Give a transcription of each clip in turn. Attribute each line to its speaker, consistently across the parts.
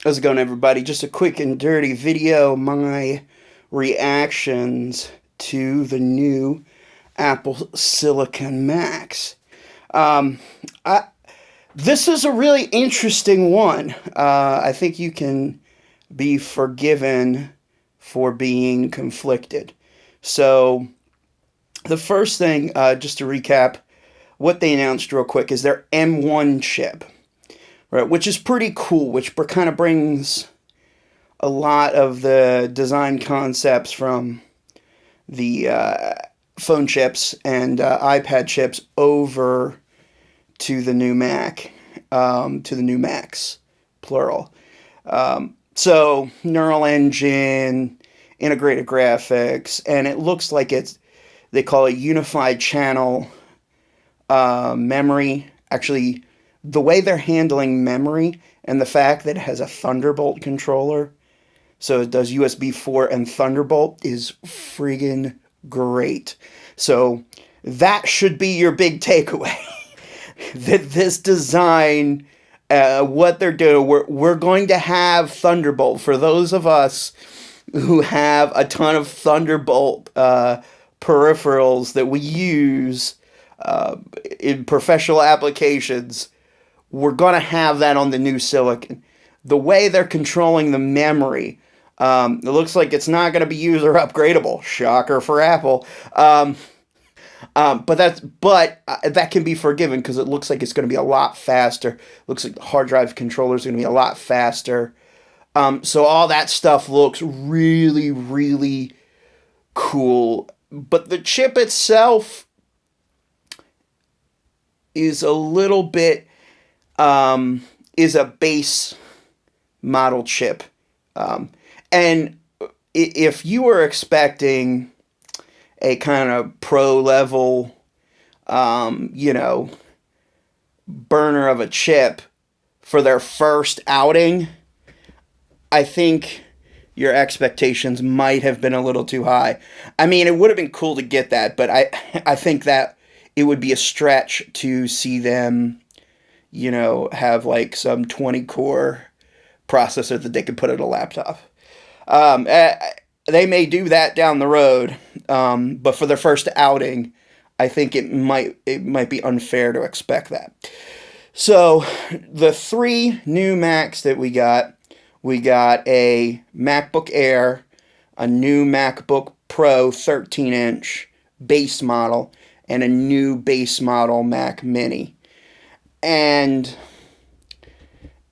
Speaker 1: How's it going, everybody? Just a quick and dirty video. My reactions to the new Apple Silicon Macs. Um, I, this is a really interesting one. I think you can be forgiven for being conflicted. So, the first thing, just to recap, what they announced real quick is their M1 chip, right? Which is pretty cool, which kind of brings a lot of the design concepts from the phone chips and iPad chips over to the new Mac, to the new Macs, plural. So, neural engine, integrated graphics, and it looks like they call it unified channel memory. Actually, the way they're handling memory and the fact that it has a Thunderbolt controller, so it does USB 4 and Thunderbolt, is friggin' great. So that should be your big takeaway. That this design, what they're doing, we're going to have Thunderbolt. For those of us who have a ton of Thunderbolt peripherals that we use in professional applications, we're going to have that on the new Silicon. The way they're controlling the memory, it looks like it's not going to be user upgradable. Shocker for Apple. But that can be forgiven because it looks like it's going to be a lot faster. Looks like the hard drive controller is going to be a lot faster. So all that stuff looks really, really cool. But the chip itself is a little bit, is a base model chip. And if you were expecting a kind of pro level, burner of a chip for their first outing, I think your expectations might have been a little too high. I mean, it would have been cool to get that, but I think that it would be a stretch to see them, have like some 20 core processor that they could put in a laptop. They may do that down the road, but for their first outing, I think it might be unfair to expect that. So the three new Macs that we got a MacBook Air, a new MacBook Pro 13-inch base model, and a new base model Mac Mini. And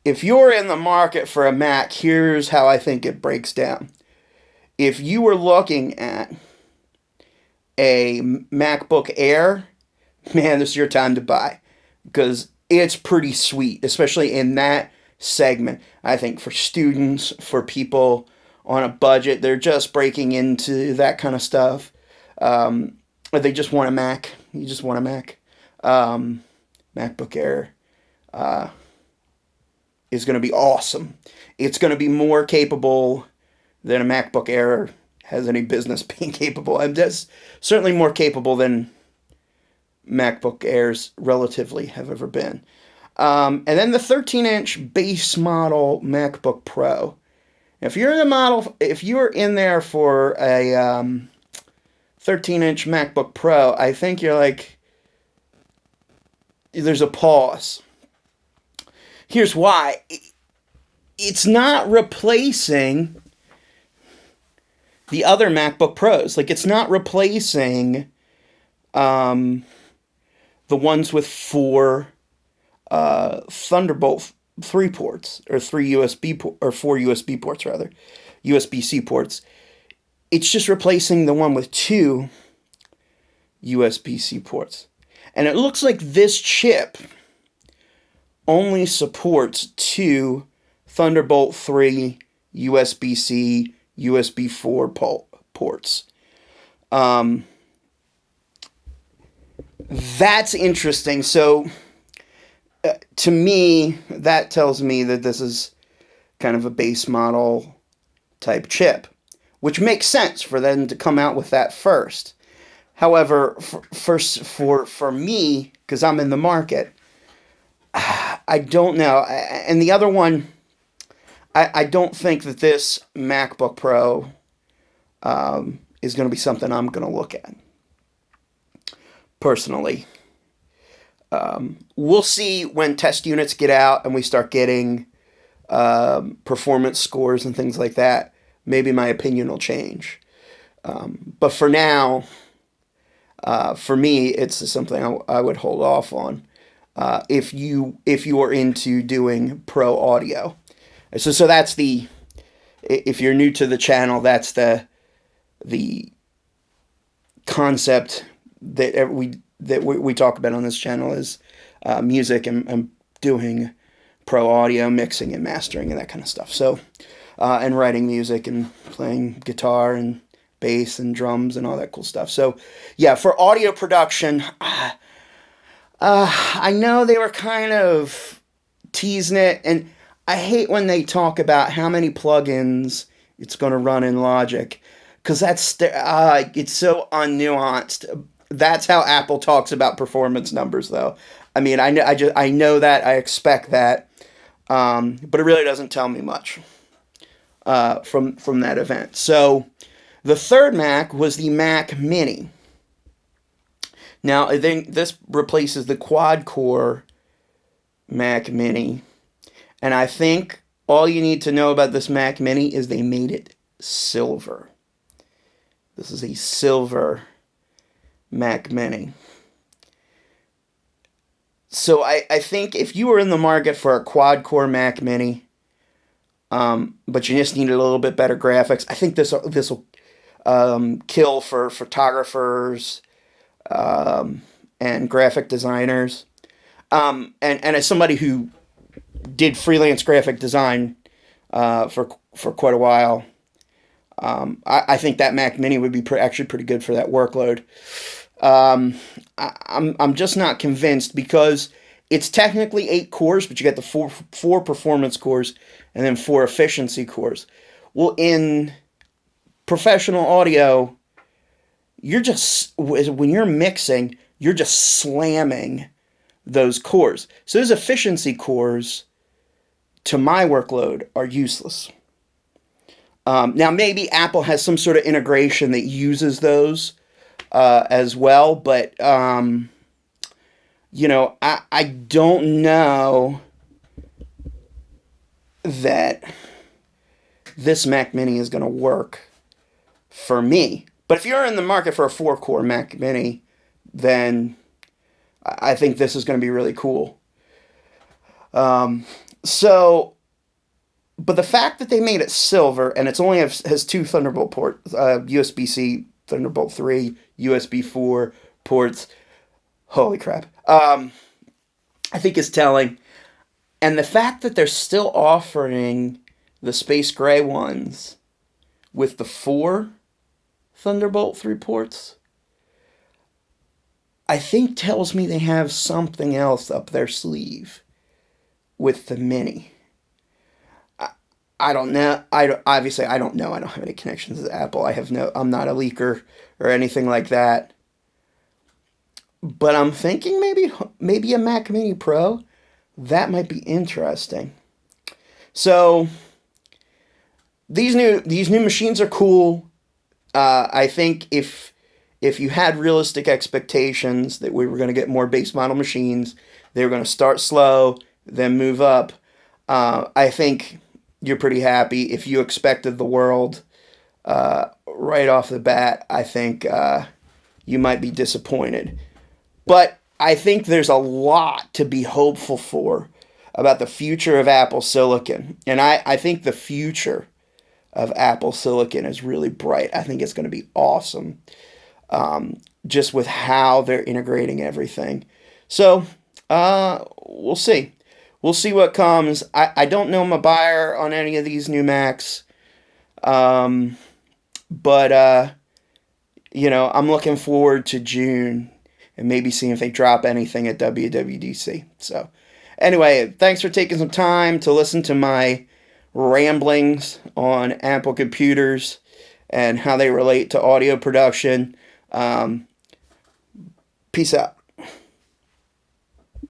Speaker 1: if you're in the market for a Mac, here's how I think it breaks down. If you were looking at a MacBook Air, man, this is your time to buy because it's pretty sweet, especially in that segment. I think for students, for people on a budget, they're just breaking into that kind of stuff. Or they just want a Mac. You just want a Mac. MacBook Air is going to be awesome. It's going to be more capable than a MacBook Air has any business being capable. And that's certainly more capable than MacBook Airs relatively have ever been. And then the 13-inch base model MacBook Pro. If you're in there for a 13-inch MacBook Pro, I think you're like, there's a pause. Here's why. It's not replacing the other MacBook Pros. Like, it's not replacing the ones with four Thunderbolt 3 ports, or four USB ports rather, USB-C ports. It's just replacing the one with two USB-C ports. And it looks like this chip only supports two Thunderbolt 3 USB-C, USB 4 ports. That's interesting. So, to me, that tells me that this is kind of a base model type chip, which makes sense for them to come out with that first. However, for me, because I'm in the market, I don't know. And the other one, I don't think that this MacBook Pro is going to be something I'm going to look at personally. We'll see when test units get out and we start getting performance scores and things like that. Maybe my opinion will change. But for now, for me, it's something I would hold off on if you are into doing pro audio. So that's the, if you're new to the channel, that's the concept that we talk about on this channel is music and doing pro audio, mixing and mastering and that kind of stuff. So and writing music and playing guitar and bass and drums and all that cool stuff. So yeah, for audio production, I know they were kind of teasing it, and I hate when they talk about how many plugins it's going to run in Logic, because it's so unnuanced. That's how Apple talks about performance numbers, though. I mean, I know that, I expect that, but it really doesn't tell me much from that event. So the third Mac was the Mac Mini. Now, I think this replaces the quad-core Mac Mini. And I think all you need to know about this Mac Mini is they made it silver. This is a silver Mac Mini. So I think if you were in the market for a quad-core Mac Mini, but you just needed a little bit better graphics, I think this will kill for photographers and graphic designers. And as somebody who did freelance graphic design for quite a while, I think that Mac Mini would be actually pretty good for that workload. I'm just not convinced, because it's technically 8 cores, but you get the four performance cores and then 4 efficiency cores. Well, in professional audio, when you're mixing, you're just slamming those cores. So those efficiency cores, to my workload, are useless. Now, maybe Apple has some sort of integration that uses those as well, but I don't know that this Mac Mini is going to work for me. But if you're in the market for a 4-core Mac Mini, then I think this is going to be really cool. But the fact that they made it silver, and it's only has 2 Thunderbolt ports, USB-C, Thunderbolt 3, USB 4 ports, holy crap, I think is telling. And the fact that they're still offering the space gray ones with the 4 Thunderbolt 3 ports, I think tells me they have something else up their sleeve with the Mini. I don't know. Obviously, I don't know. I don't have any connections to Apple. I'm not a leaker or anything like that. But I'm thinking maybe a Mac Mini Pro, that might be interesting. So these new machines are cool. I think if you had realistic expectations that we were going to get more base model machines, they were going to start slow, then move up, I think you're pretty happy. If you expected the world right off the bat, I think you might be disappointed. But I think there's a lot to be hopeful for about the future of Apple Silicon. And I think the future of Apple Silicon is really bright. I think it's going to be awesome, just with how they're integrating everything. So we'll see. We'll see what comes. I don't know I'm a buyer on any of these new Macs. But I'm looking forward to June and maybe seeing if they drop anything at WWDC. So anyway, thanks for taking some time to listen to my ramblings on Apple computers and how they relate to audio production. Peace out.